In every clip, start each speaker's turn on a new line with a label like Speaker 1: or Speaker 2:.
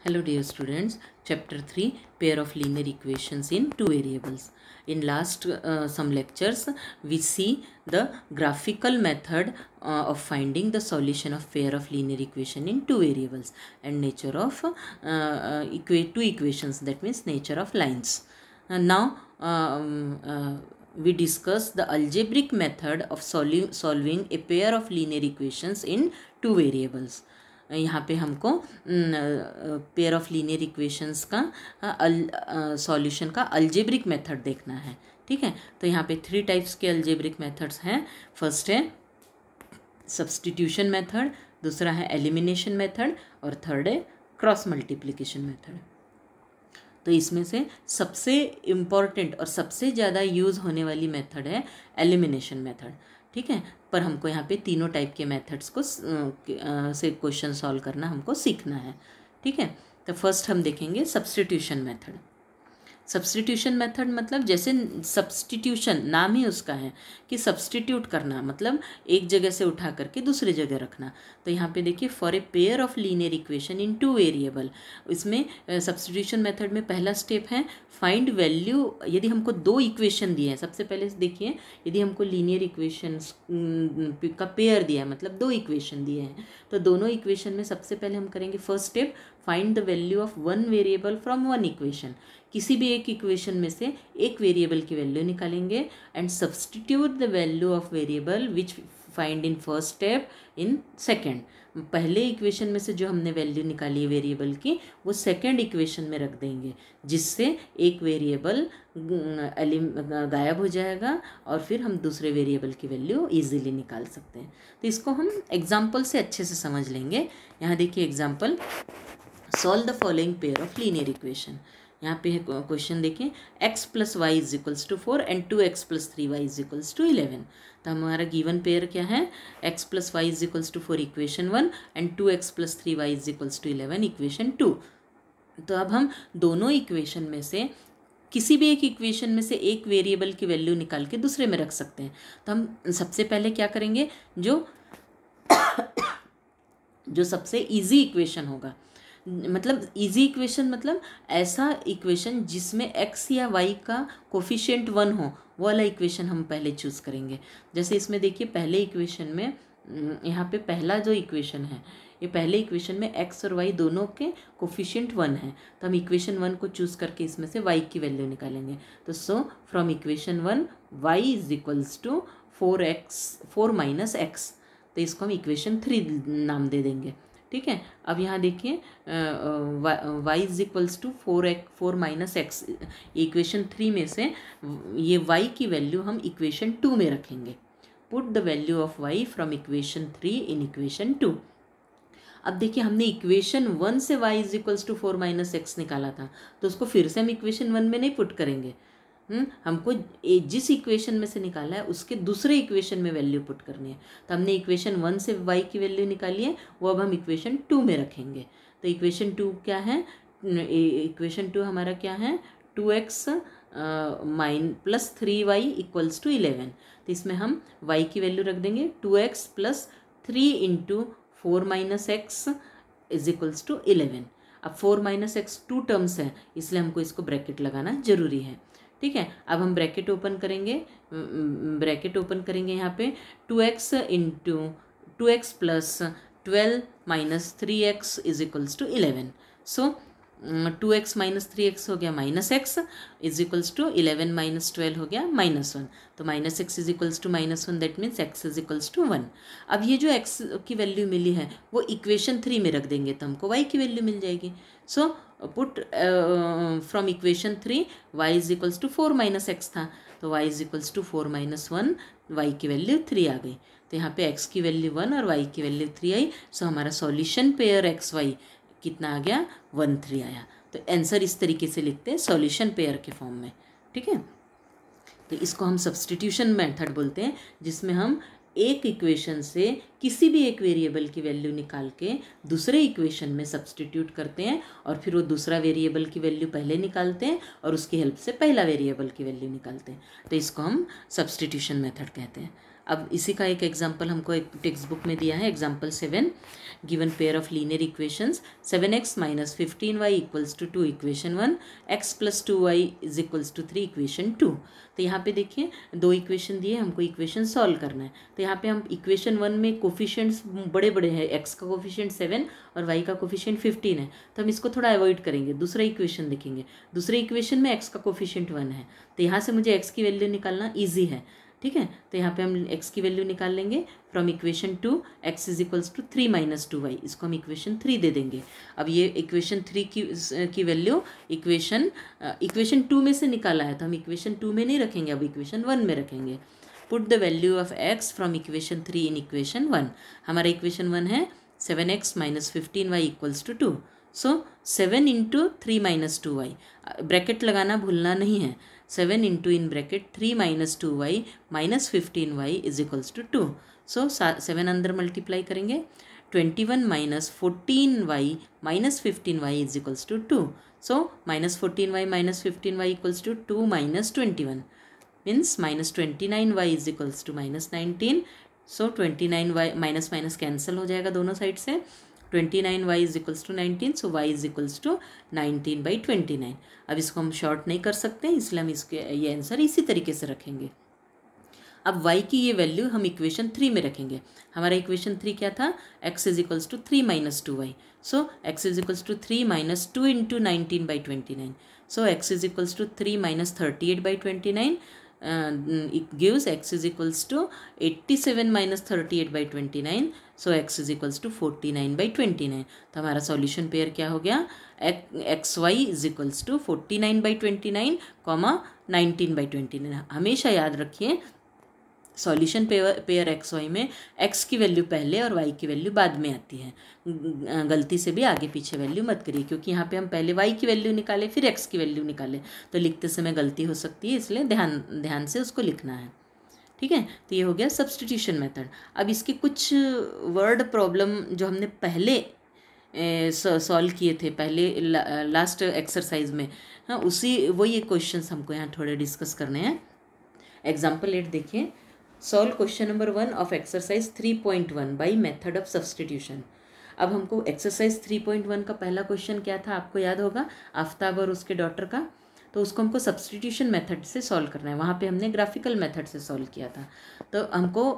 Speaker 1: Hello dear students, chapter 3 pair of linear equations in two variables. In last some lectures we see the graphical method of finding the solution of pair of linear equation in two variables and nature of two equations, that means nature of lines. Now we discuss the algebraic method of solving a pair of linear equations in two variables. यहाँ पे हमको pair of linear equations का solution का algebraic method देखना है. ठीक है, तो यहाँ पे 3 टाइप्स के अलजेब्रिक मेथड्स हैं. फर्स्ट है सब्स्टिट्यूशन मेथड, दूसरा है एलिमिनेशन मेथड और थर्ड है क्रॉस मल्टीप्लिकेशन मेथड. तो इसमें से सबसे इम्पॉर्टेंट और सबसे ज़्यादा यूज़ होने वाली मेथड है एलिमिनेशन मेथड. ठीक है, पर हमको यहाँ पे तीनों टाइप के मेथड्स को से क्वेश्चन सॉल्व करना हमको सीखना है. ठीक है, तो फर्स्ट हम देखेंगे सब्स्टिट्यूशन मेथड. सब्स्टिट्यूशन मेथड मतलब जैसे सब्स्टिट्यूशन नाम ही उसका है कि सब्स्टिट्यूट करना, मतलब एक जगह से उठा करके दूसरी जगह रखना. तो यहाँ पे देखिए for a pair of linear equation in two variable, इसमें सब्स्टिट्यूशन मेथड में पहला स्टेप है फाइंड वैल्यू. यदि हमको दो इक्वेशन दिए हैं, सबसे पहले देखिए यदि हमको लीनियर इक्वेशंस का पेयर दिया है, मतलब दो इक्वेशन दिए हैं, तो दोनों इक्वेशन में सबसे पहले हम करेंगे first step find the value of one variable from one equation. किसी भी एक इक्वेशन में से एक वेरिएबल की वैल्यू निकालेंगे and substitute the value of variable which find in first step in second. पहले इक्वेशन में से जो हमने वैल्यू निकाली है वेरिएबल की, वो सेकेंड इक्वेशन में रख देंगे, जिससे एक वेरिएबल गायब हो जाएगा और फिर हम दूसरे वेरिएबल की वैल्यू इजीली निकाल सकते हैं. तो इसको हम एग्जाम्पल से अच्छे से समझ लेंगे. यहाँ देखिए example, solve the following pair of linear equation. यहाँ पे क्वेश्चन देखें x plus y is equals to 4 and 2x plus 3y is equals to 11. तो हमारा गिवन पेयर क्या है, x plus y is equals to 4 equation 1 and 2x plus 3y is equals to 11 equation 2. तो अब हम दोनों equation में से किसी भी एक इक्वेशन में से एक वेरिएबल की वैल्यू निकाल के दूसरे में रख सकते हैं. तो हम सबसे पहले क्या करेंगे, जो सबसे ईजी इक्वेशन होगा, मतलब इजी इक्वेशन मतलब ऐसा इक्वेशन जिसमें x या y का कोफिशिएंट 1 हो, वो वाला इक्वेशन हम पहले चूज़ करेंगे. जैसे इसमें देखिए पहले इक्वेशन में, यहाँ पे पहला जो इक्वेशन है, ये पहले इक्वेशन में x और y दोनों के कोफिशिएंट 1 है, तो हम इक्वेशन 1 को चूज़ करके इसमें से y की वैल्यू निकालेंगे. तो so from equation 1 y is equals to 4 minus x. तो इसको हम इक्वेशन 3 नाम दे देंगे. ठीक है, अब यहाँ देखिए y is equals to 4 minus x. Equation 3 में से ये y की वैल्यू हम इक्वेशन 2 में रखेंगे. Put the value of y from equation 3 in equation 2. अब देखिए हमने इक्वेशन 1 से y is equals to 4 minus x निकाला था, तो उसको फिर से हम इक्वेशन 1 में नहीं पुट करेंगे. हमको जिस इक्वेशन में से निकाला है उसके दूसरे इक्वेशन में वैल्यू पुट करनी है. तो हमने इक्वेशन 1 से y की वैल्यू निकाली है, वो अब हम इक्वेशन 2 में रखेंगे. तो इक्वेशन 2 क्या है, इक्वेशन 2 हमारा क्या है, 2x plus 3y equals to 11. तो इसमें हम y की वैल्यू रख देंगे 2x plus 3 into 4 minus x is equals to 11. अब 4 माइनस एक्स 2 टर्म्स है, इसलिए हमको इसको ब्रैकेट लगाना जरूरी है. ठीक है, अब हम ब्रैकेट ओपन करेंगे यहाँ पे 2x into 2x plus 12 minus 3x is equals to 11. So 2x minus 3x हो गया minus x is equals to 11 minus 12 हो गया माइनस 1. तो minus x is equals to minus 1, that means x is equals to 1. अब ये जो x की value मिली है वो इक्वेशन 3 में रख देंगे, तो हमको y की वैल्यू मिल जाएगी. So put from equation 3 y is equals to 4 minus x था, तो y is equals to 4 minus 1, y की वैल्यू 3 आ गई. तो यहाँ पे x की वैल्यू 1 और y की वैल्यू 3 आई. सो हमारा सॉल्यूशन पेयर x y कितना आ गया, 1 3 आया. तो आंसर इस तरीके से लिखते हैं सॉल्यूशन पेयर के फॉर्म में. ठीक है, तो इसको हम सब्स्टिट्यूशन मेथड बोलते हैं, जिसमें हम एक इक्वेशन से किसी भी एक वेरिएबल की वैल्यू निकाल के दूसरे इक्वेशन में सब्स्टिट्यूट करते हैं और फिर वो दूसरा वेरिएबल की वैल्यू पहले निकालते हैं और उसकी हेल्प से पहला वेरिएबल की वैल्यू निकालते हैं. तो इसको हम सब्स्टिट्यूशन मेथड कहते हैं. अब इसी का एक एग्जांपल हमको एक टेक्स्ट बुक में दिया है, example 7, given pair of linear equations 7x minus 15y equals to 2 equation 1, x plus 2y is equals to 3 equation 2। तो यहाँ पे देखिए दो इक्वेशन दिए, हमको इक्वेशन सॉल्व करना है। तो यहाँ पे हम इक्वेशन 1 में कोफिशिएंट्स बड़े बड़े हैं, x का कोफिशिएंट 7 और y का कोफिशिएंट 15 है, तो हम इसको थोड़ा अवॉइड करेंगे, दूसरा इक्वेशन देखेंगे। दूसरे इक्वेशन में x का कोफिशिएंट 1 है, तो यहाँ से मुझे x की वैल्यू निकालना ईजी है, ठीक है। तो यहाँ पे हम x की वैल्यू निकाल लेंगे from equation 2, x is equals to 3 minus 2y, इसको हम इक्वेशन 3 दे देंगे। अब ये इक्वेशन 3 की वैल्यू इक्वेशन 2 में से निकाला है, तो हम इक्वेशन 2 में नहीं रखेंगे, अब इक्वेशन 1 में रखेंगे। Put the value of x from equation 3 in equation 1। हमारा इक्वेशन 1 है 7x minus 15y equals to 2। So 7 into 3 minus 2y, bracket लगाना भूलना नहीं है। 7 into in bracket 3 minus 2y minus 15y is equals to 2। So 7 अंदर multiply करेंगे, 21 minus 14y minus 15y is equals to 2। So minus 14y minus 15y equals to 2 minus 21 means minus 29y is equals to minus 19। So 29y minus minus cancel हो जाएगा दोनों side से, 29y is equals to 19, so y is equals to 19/29। अब इसको हम short नहीं कर सकते, इसलिए हम इसके ये आंसर इसी तरीके से रखेंगे। अब y की ये वैल्यू हम इक्वेशन 3 में रखेंगे। हमारा इक्वेशन 3 क्या था, x is equals to 3 minus 2y। So x is equals to 3 minus 2 into 19/29। So x is equals to 3 minus 38/29 it gives x is equals to 87 minus 38/29, so x is equals to 49/29। तो हमारा solution pair क्या हो गया, xy is equals to 49/29, 19/29। हमेशा याद रखिए solution pair x Y में x की वैल्यू पहले और y की वैल्यू बाद में आती है। गलती से भी आगे पीछे वैल्यू मत करिए, क्योंकि यहाँ पे हम पहले y की वैल्यू निकाले फिर x की वैल्यू निकाले, तो लिखते समय गलती हो सकती है, इसलिए ध्यान से उसको लिखना है, ठीक है। तो ये हो गया सब्स्टिट्यूशन मेथड। अब इसके कुछ वर्ड प्रॉब्लम जो हमने पहले सॉल्व किए थे पहले लास्ट एक्सरसाइज में, हाँ वही क्वेश्चंस हमको यहाँ थोड़े डिस्कस करने हैं। एग्जाम्पल 8 देखिए, solve question number 1 of exercise 3.1 by method of substitution. अब हमको एक्सरसाइज 3.1 का पहला क्वेश्चन क्या था, आपको याद होगा, आफ्ताब और उसके डॉटर का, तो उसको हमको सब्स्टिट्यूशन मेथड से सॉल्व करना है। वहाँ पे हमने ग्राफिकल मेथड से सॉल्व किया था। तो हमको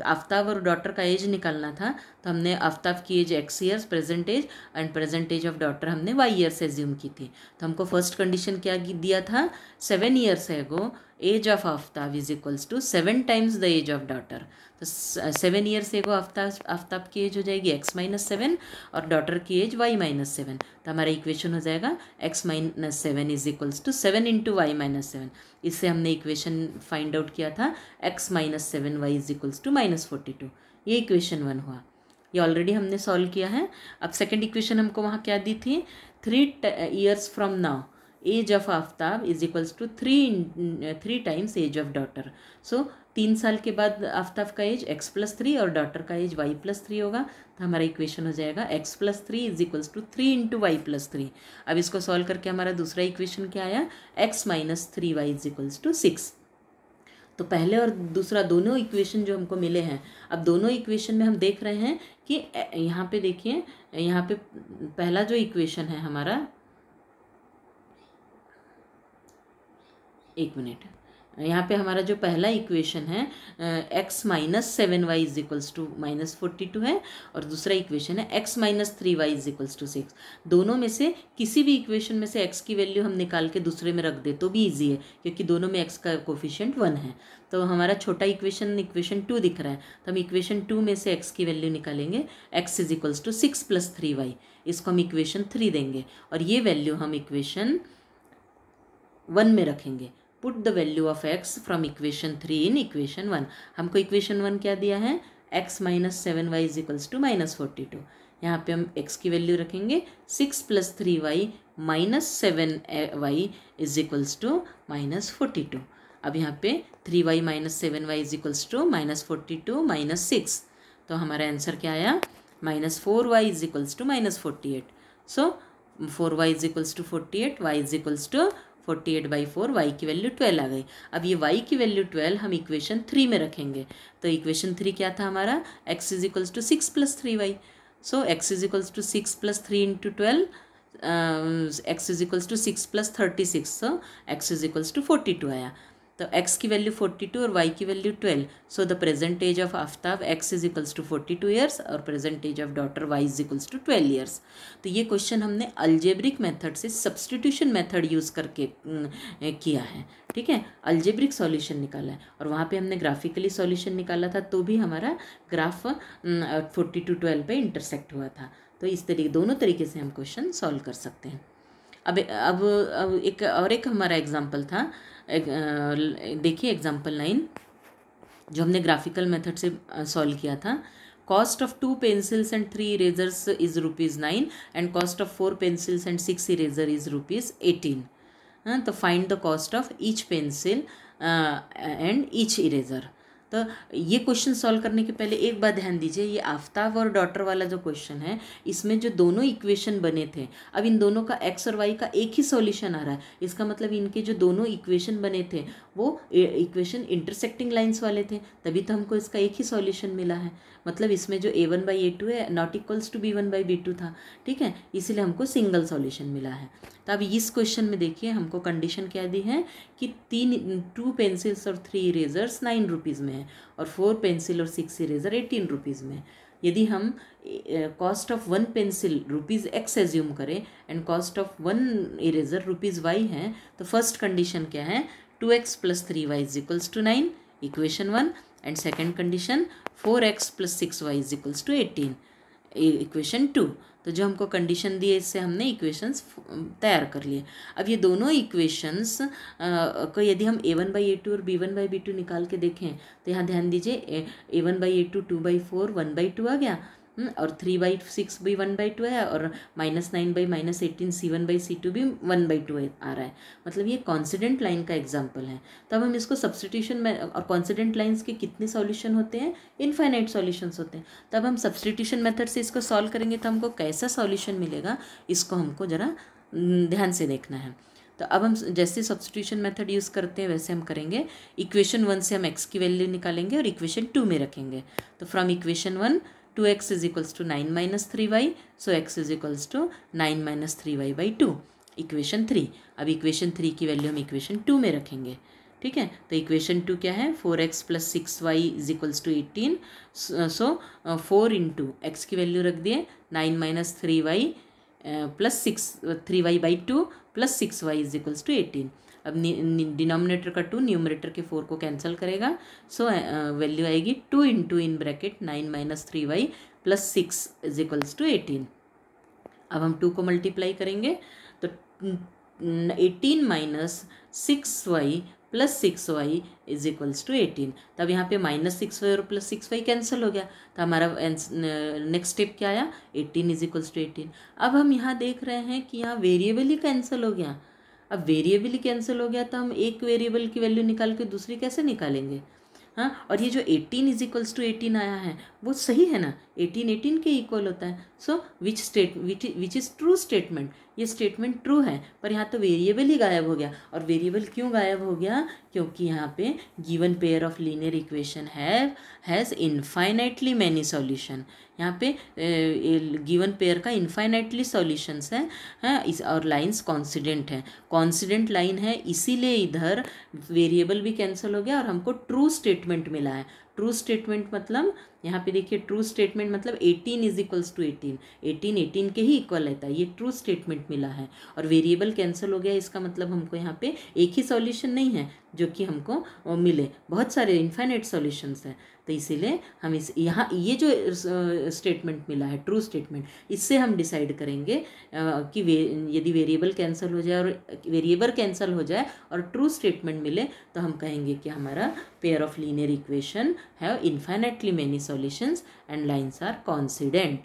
Speaker 1: आफ्ताब और डॉटर का एज निकालना था, तो हमने आफ्ताब की age x years present age and present age of daughter हमने y ईयर्स एज्यूम की थी। तो हमको फर्स्ट कंडीशन क्या दिया था, 7 years ago age of Aftab is equals to 7 times the age of daughter. तो 7 ईयर्स एगो आफ्ताब की एज हो जाएगी x माइनस 7 और डॉटर की एज y माइनस 7। तो हमारा इक्वेशन हो जाएगा x minus 7 is equals to 7 into y minus 7। इससे हमने इक्वेशन फाइंड आउट किया था x minus 7y is equals to minus 42। ये इक्वेशन 1 हुआ, ये ऑलरेडी हमने सॉल्व किया है। अब सेकेंड इक्वेशन हमको वहाँ क्या दी थी, 3 years from now age of Aftab is equals to 3 times age of daughter. So 3 साल के बाद आफ्ताब का एज x प्लस 3 और डॉटर का एज y प्लस 3 होगा। तो हमारा इक्वेशन हो जाएगा x plus 3 is equals to 3 into y plus 3। अब इसको सॉल्व करके हमारा दूसरा इक्वेशन क्या आया, x minus 3y is equals to 6। तो पहले और दूसरा दोनों इक्वेशन जो हमको मिले हैं, अब दोनों इक्वेशन में हम देख रहे हैं कि यहाँ पे देखिए, यहाँ पे पहला जो इक्वेशन है हमारा, एक मिनट, यहाँ पे हमारा जो पहला इक्वेशन है x minus 7y is equals to minus 42 है, और दूसरा इक्वेशन है x minus 3y is equals to 6। दोनों में से किसी भी इक्वेशन में से x की वैल्यू हम निकाल के दूसरे में रख दे तो भी इजी है, क्योंकि दोनों में x का कोफिशिएंट 1 है। तो हमारा छोटा इक्वेशन 2 दिख रहा है, तो हम इक्वेशन 2 में से x की वैल्यू निकालेंगे, x is equals to 6 plus 3y, इसको हम इक्वेशन 3 देंगे, और ये वैल्यू हम इक्वेशन 1 में रखेंगे। Put the value of x from equation 3 in equation 1। हमको इक्वेशन 1 क्या दिया है, x minus 7y is equals to minus 42। यहाँ पे हम x की वैल्यू रखेंगे 6 plus 3y minus 7y is equals to minus 42। अब यहाँ पे 3y minus 7y is equals to minus 42 minus 6, तो हमारा आंसर क्या आया, minus 4y is equals to minus 48। So 4y is equals to 48, y is equals to 48/4 y की value 12 आ गई। अब ये y की वैल्यू 12 हम इक्वेशन 3 में रखेंगे, तो इक्वेशन 3 क्या था हमारा, x is equals to 6 + 3y। So x is equals to 6 + 3 × 12, x is equals to 6 + 36, so x is equals to 42 आया। तो x की वैल्यू 42 और y की value 12, so the present age of Aftab x is equals to 42 years और present age of daughter y is equals to 12 years. तो ये question हमने algebraic method से सब्सटीट्यूशन मेथड यूज़ करके किया है, ठीक है, अलजेब्रिक सॉल्यूशन निकाला है, और वहाँ पे हमने ग्राफिकली सॉल्यूशन निकाला था तो भी हमारा ग्राफ 42-12 पे इंटरसेक्ट हुआ था। तो इस तरीके दोनों तरीके से हम क्वेश्चन सॉल्व कर सकते हैं। अब एक हमारा एग्जाम्पल था, देखिए एग्जाम्पल 9 जो हमने ग्राफिकल मेथड से सॉल्व किया था। Cost of 2 pencils and 3 erasers is ₹9 and cost of 4 pencils and 6 eraser is ₹18। तो find the cost of each pencil and each eraser. तो ये क्वेश्चन सॉल्व करने के पहले एक बात ध्यान दीजिए, ये आफ्ताब और डॉटर वाला जो क्वेश्चन है इसमें जो दोनों इक्वेशन बने थे, अब इन दोनों का x और y का एक ही सॉल्यूशन आ रहा है। इसका मतलब इनके जो दोनों इक्वेशन बने थे वो इक्वेशन इंटरसेक्टिंग लाइंस वाले थे, तभी तो हमको इसका एक ही सॉल्यूशन मिला है। मतलब इसमें जो a1/a2 है नॉट इक्वल्स टू b1/b2 था, ठीक है, इसीलिए हमको सिंगल सॉल्यूशन मिला है। तो अब इस क्वेश्चन में देखिए हमको कंडीशन क्या दी है कि 2 पेंसिल्स और 3 इरेजर्स 9 रुपीज़ में है और 4 पेंसिल और 6 इरेजर 18 रुपीज़ में। यदि हम cost of 1 pencil ₹x assume करें and cost of 1 eraser ₹y है, तो फर्स्ट कंडीशन क्या है, 2x + 3y = 9, equation 1, and second condition 4x + 6y = 18, equation 2। तो जो हमको कंडीशन दी है इससे हमने इक्वेशंस तैयार कर लिए। अब ये दोनों इक्वेशंस को यदि हम a1/a2 और b1/b2 निकाल के देखें तो यहाँ ध्यान दीजिए a1/a2 2/4 1/2 आ गया, और 3/6 भी 1/2 है, और -9/-18 c1/c2 भी 1/2 आ रहा है। मतलब ये कॉन्सिडेंट लाइन का एग्जाम्पल है। तब हम इसको सब्सटीट्यूशन में, और कॉन्सिडेंट लाइंस के कितने सॉल्यूशन होते हैं, इनफाइनाइट सॉल्यूशंस होते हैं। तब हम सब्सटीट्यूशन मेथड से इसको सॉल्व करेंगे तो हमको कैसा सॉल्यूशन मिलेगा, इसको हमको ज़रा ध्यान से देखना है। तो अब हम जैसे सब्सटीट्यूशन मेथड यूज़ करते हैं वैसे हम करेंगे। इक्वेशन 1 से हम x की वैल्यू निकालेंगे और इक्वेशन 2 में रखेंगे। तो from equation 1 2x is equals to 9 - 3y, so x is equals to 9 - 3y/2, equation 3। अब इक्वेशन 3 की वैल्यू हम इक्वेशन 2 में रखेंगे, ठीक है। तो इक्वेशन 2 क्या है, 4x + 6y = 18, सो 4 × x की वैल्यू रख दिए 9 - 3y + 3y/2 + 6y = 18। अब डिनोमिनेटर का 2 न्यूमरेटर के 4 को कैंसिल करेगा, सो वैल्यू आएगी 2 × 9 - 3y + 6 = 18। अब हम 2 को मल्टीप्लाई करेंगे तो 18 - 6y + 6y = 18। तब यहाँ पे -6y और +6y कैंसिल हो गया, तो हमारा नेक्स्ट स्टेप क्या आया, 18 = 18। अब हम यहाँ देख रहे हैं कि यहाँ वेरिएबल ही कैंसिल हो गया। अब वेरिएबल ही कैंसिल हो गया तो हम एक वेरिएबल की वैल्यू निकाल के दूसरी कैसे निकालेंगे, हाँ। और ये जो 18 = 18 आया है वो सही है ना, 18 के इक्वल होता है। सो विच इज़ ट्रू स्टेटमेंट, ये स्टेटमेंट ट्रू है, पर यहाँ तो वेरिएबल ही गायब हो गया। और वेरिएबल क्यों गायब हो गया, क्योंकि यहाँ पे given pair of linear equation has infinitely many solution. यहाँ पे गिवन पेयर का इनफाइनाइटली सॉल्यूशंस है, हाँ, और लाइंस कॉन्सिडेंट है, कॉन्सिडेंट लाइन है, इसीलिए इधर वेरिएबल भी कैंसिल हो गया और हमको ट्रू स्टेटमेंट मिला है। ट्रू स्टेटमेंट मतलब यहाँ पे देखिए, ट्रू स्टेटमेंट मतलब 18 = 18, 18 के ही इक्वल रहता है, ये ट्रू स्टेटमेंट मिला है। और वेरिएबल कैंसिल हो गया, इसका मतलब हमको यहाँ पे एक ही सॉल्यूशन नहीं है जो कि हमको मिले, बहुत सारे इनफाइनाइट सॉल्यूशंस हैं। तो इसीलिए हम इस यहाँ ये जो स्टेटमेंट मिला है ट्रू स्टेटमेंट, इससे हम डिसाइड करेंगे कि यदि वेरिएबल कैंसिल हो जाए और वेरिएबल कैंसिल हो जाए और ट्रू स्टेटमेंट मिले तो हम कहेंगे कि हमारा pair of linear equation have infinitely many solutions and lines are coincident,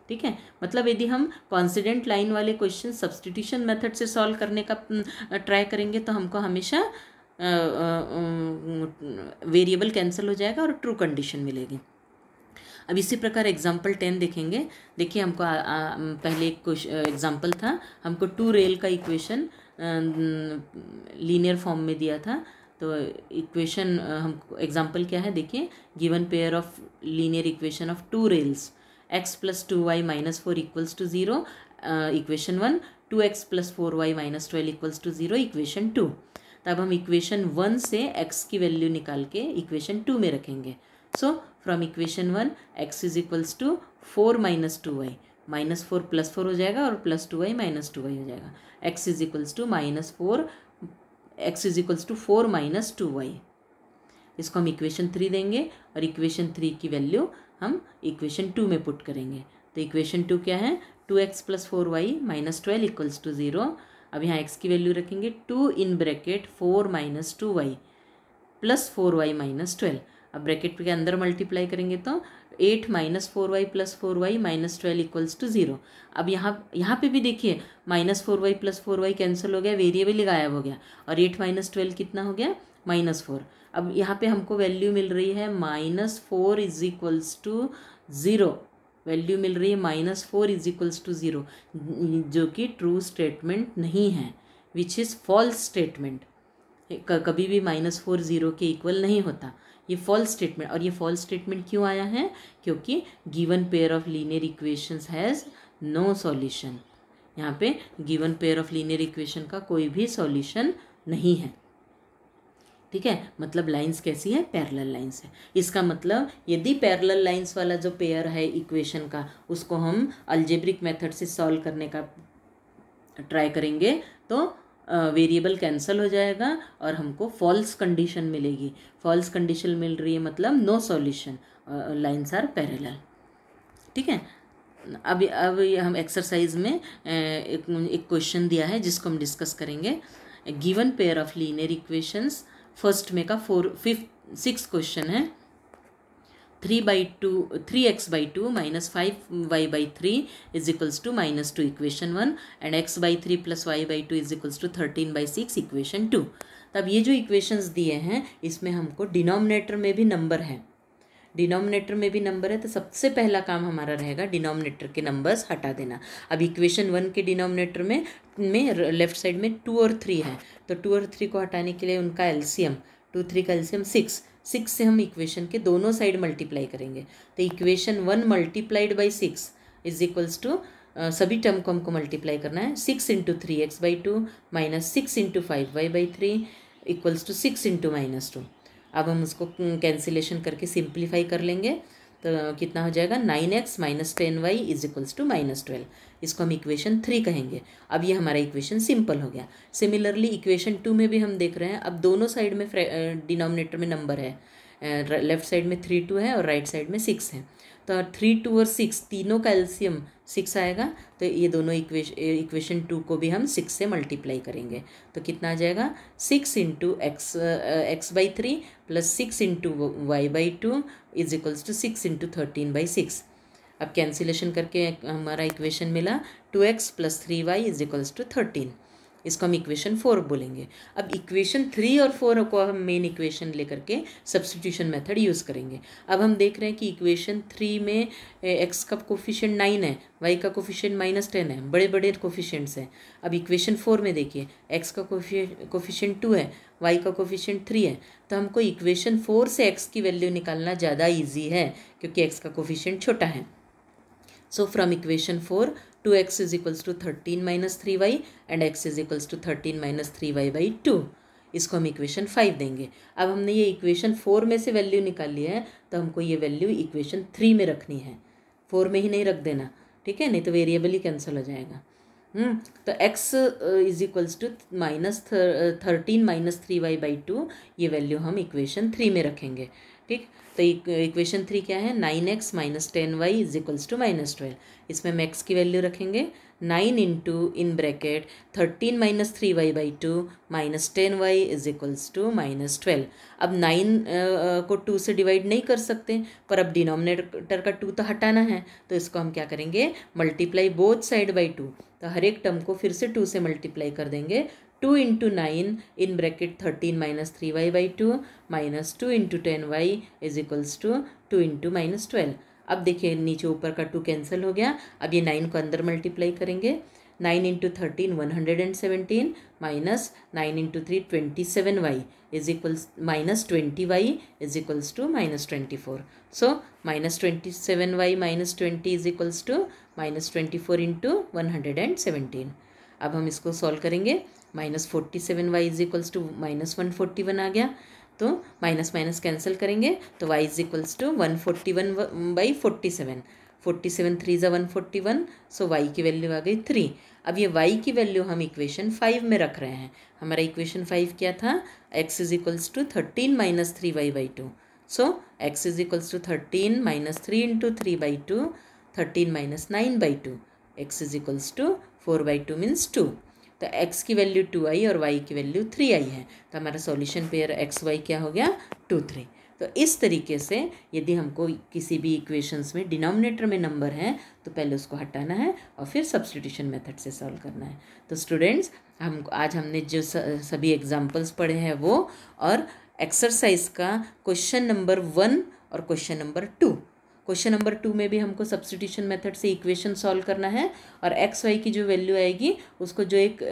Speaker 1: ठीक है। मतलब यदि हम कॉन्सिडेंट लाइन वाले क्वेश्चन सब्सटीट्यूशन मेथड से सॉल्व करने का ट्राई करेंगे तो हमको हमेशा वेरिएबल कैंसिल हो जाएगा और ट्रू कंडीशन मिलेगी। अब इसी प्रकार एग्जाम्पल 10 देखेंगे। देखिए हमको पहले एक एग्जाम्पल था, हमको 2 रेल का इक्वेशन लीनियर फॉर्म में दिया था। तो इक्वेशन हमको एग्जाम्पल क्या है देखिए, given pair of linear equation of 2 rails x + 2y - 4 = 0 equation 1, 2x + 4y - 12 = 0 equation 2। तब हम इक्वेशन 1 से x की वैल्यू निकाल के इक्वेशन 2 में रखेंगे। सो फ्रॉम इक्वेशन 1 x = 4 - 2y, -4 + 4 हो जाएगा और +2y - 2y हो जाएगा। x = 4 - 2y। इसको हम इक्वेशन 3 देंगे और इक्वेशन 3 की वैल्यू हम इक्वेशन 2 में पुट करेंगे। तो इक्वेशन 2 क्या है, 2x + 4y - 12 = 0। अब यहाँ x की वैल्यू रखेंगे 2 इन ब्रैकेट 4 - 2y + 4y - 12। अब ब्रैकेट के अंदर मल्टीप्लाई करेंगे तो 8 - 4y + 4y - 12 = 0। अब यहाँ पे भी देखिए -4y + 4y कैंसिल हो गया, वेरिएबल ही गायब हो गया और 8 - 12 कितना हो गया, -4। अब यहाँ पे हमको वैल्यू मिल रही है -4 = 0, वैल्यू मिल रही है -4 = 0, जो कि ट्रू स्टेटमेंट नहीं है, विच इज़ फॉल्स स्टेटमेंट। कभी भी -4 0 के इक्वल नहीं होता, ये फॉल्स स्टेटमेंट। और ये फॉल्स स्टेटमेंट क्यों आया है, क्योंकि given pair of linear equations has no solution. यहाँ पे given pair of linear equation का कोई भी सॉल्यूशन नहीं है। ठीक है, मतलब लाइंस कैसी है, पैरेलल लाइंस है। इसका मतलब यदि पैरेलल लाइंस वाला जो पेयर है इक्वेशन का, उसको हम अलजेब्रिक मेथड से सॉल्व करने का ट्राई करेंगे तो वेरिएबल कैंसिल हो जाएगा और हमको फॉल्स कंडीशन मिलेगी। फॉल्स कंडीशन मिल रही है मतलब no solution, lines are parallel. ठीक है, अब हम एक्सरसाइज में एक क्वेश्चन दिया है जिसको हम डिस्कस करेंगे। Given pair of linear equations, first में का 6 क्वेश्चन है। 3x/2 - 5y/3 = -2 equation 1 and x/3 + y/2 = 13/6 equation 2। तब ये जो इक्वेशंस दिए हैं इसमें हमको डिनोमिनेटर में भी नंबर है, डिनोमिनेटर में भी नंबर है, तो सबसे पहला काम हमारा रहेगा डिनोमिनेटर के नंबर्स हटा देना। अब इक्वेशन 1 के डिनोमिनेटर में लेफ्ट साइड में 2 और 3 है, तो 2 और 3 को हटाने के लिए उनका एलसीएम, 2 3 का एलसीएम 6 से हम इक्वेशन के दोनों साइड मल्टीप्लाई करेंगे। तो इक्वेशन 1 × 6 = सभी टर्म को हमको मल्टीप्लाई करना है। 6 × 3x/2 - 6 × 5y/3 = 6 × -2। अब हम उसको कैंसिलेशन करके सिंप्लीफाई कर लेंगे तो कितना हो जाएगा, 9x - 10y = -12। इसको हम इक्वेशन 3 कहेंगे। अब ये हमारा इक्वेशन सिंपल हो गया। सिमिलरली इक्वेशन 2 में भी हम देख रहे हैं, अब दोनों साइड में डिनोमिनेटर में नंबर है, लेफ्ट साइड में 3 2 है और राइट साइड में 6 है। तो 3 2 और 6 तीनों का एलसीएम 6 आएगा, तो ये दोनों इक्वेशन 2 को भी हम 6 से मल्टीप्लाई करेंगे। तो कितना आ जाएगा, 6 × x/3 + 6 × y/2 = 6 × 13/6। अब कैंसिलेशन करके हमारा इक्वेशन मिला 2x + 3y = 13। इसको हम इक्वेशन 4 बोलेंगे। अब इक्वेशन 3 और 4 को हम मेन इक्वेशन लेकर के सब्स्टिट्यूशन मेथड यूज़ करेंगे। अब हम देख रहे हैं कि इक्वेशन 3 में x का कोफिशिएंट 9 है, y का कोफिशिएंट -10 है, बड़े बड़े कोफिशिएंट्स हैं। अब इक्वेशन 4 में देखिए x का कोफिशिएंट 2 है, y का कोफिशिएंट 3 है, तो हमको इक्वेशन 4 से x की वैल्यू निकालना ज़्यादा ईजी है क्योंकि x का कोफिशिएंट छोटा है। So from equation 4, 2x = 13 - 3y and x = 13 - 3y/2। इसको हम इक्वेशन 5 देंगे। अब हमने ये इक्वेशन 4 में से वैल्यू निकाल लिया है, तो हमको ये वैल्यू इक्वेशन 3 में रखनी है, 4 में ही नहीं रख देना, ठीक है, नहीं तो वेरिएबल ही कैंसिल हो जाएगा। तो x = -13 - 3y/2, ये वैल्यू हम इक्वेशन 3 में रखेंगे। ठीक, तो इक्वेशन 3 क्या है, 9x - 10y = -12। इसमें हम x की वैल्यू रखेंगे 9 × 13 - 3y/2 - 10y = -12। अब 9 को 2 से डिवाइड नहीं कर सकते, पर अब डिनोमिनेटर का 2 तो हटाना है, तो इसको हम क्या करेंगे, मल्टीप्लाई बोथ साइड बाई 2। तो हर एक टर्म को फिर से 2 से मल्टीप्लाई कर देंगे। 2 × 9 = 13 - 3y/2 - 2 × 10y = 2 × -12। अब देखिए नीचे ऊपर का 2 कैंसिल हो गया। अब ये 9 को अंदर मल्टीप्लाई करेंगे। 9 into 13 117 minus 9 into 3 27y is equals minus 20y is equals to minus 24। So minus 27y minus 20 is equals to minus 24 into 117। अब हम इसको सॉल्व करेंगे। Minus 47y is equals to minus 141 आ गया, तो माइनस माइनस कैंसिल करेंगे तो y is equals to 141/47। 47 3 ज़ा 141, सो y की वैल्यू आ गई 3। अब ये y की वैल्यू हम इक्वेशन 5 में रख रहे हैं। हमारा इक्वेशन 5 क्या था? x is equals to 13 minus 3y/2। So x is equals to 13 minus 3 into 3/2, 13 minus 9/2, x is equals to 4/2 means 2। तो x की वैल्यू 2i और y की वैल्यू 3i है। तो हमारा सॉल्यूशन पेयर एक्स वाई क्या हो गया? 2 3। तो इस तरीके से यदि हमको किसी भी इक्वेशंस में डिनोमिनेटर में नंबर है तो पहले उसको हटाना है और फिर सब्स्टिट्यूशन मेथड से सॉल्व करना है। तो स्टूडेंट्स, हमने जो सभी एग्जांपल्स पढ़े हैं वो, और एक्सरसाइज का क्वेश्चन नंबर 1 और क्वेश्चन नंबर 2, क्वेश्चन नंबर 2 में भी हमको सब्स्टिट्यूशन मेथड से इक्वेशन सॉल्व करना है और एक्स वाई की जो वैल्यू आएगी उसको जो एक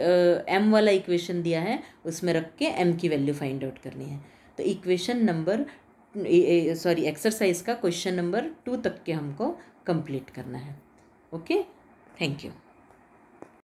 Speaker 1: m वाला इक्वेशन दिया है उसमें रख के m की वैल्यू फाइंड आउट करनी है। तो इक्वेशन नंबर एक्सरसाइज का क्वेश्चन नंबर 2 तक के हमको कंप्लीट करना है। Okay, thank you.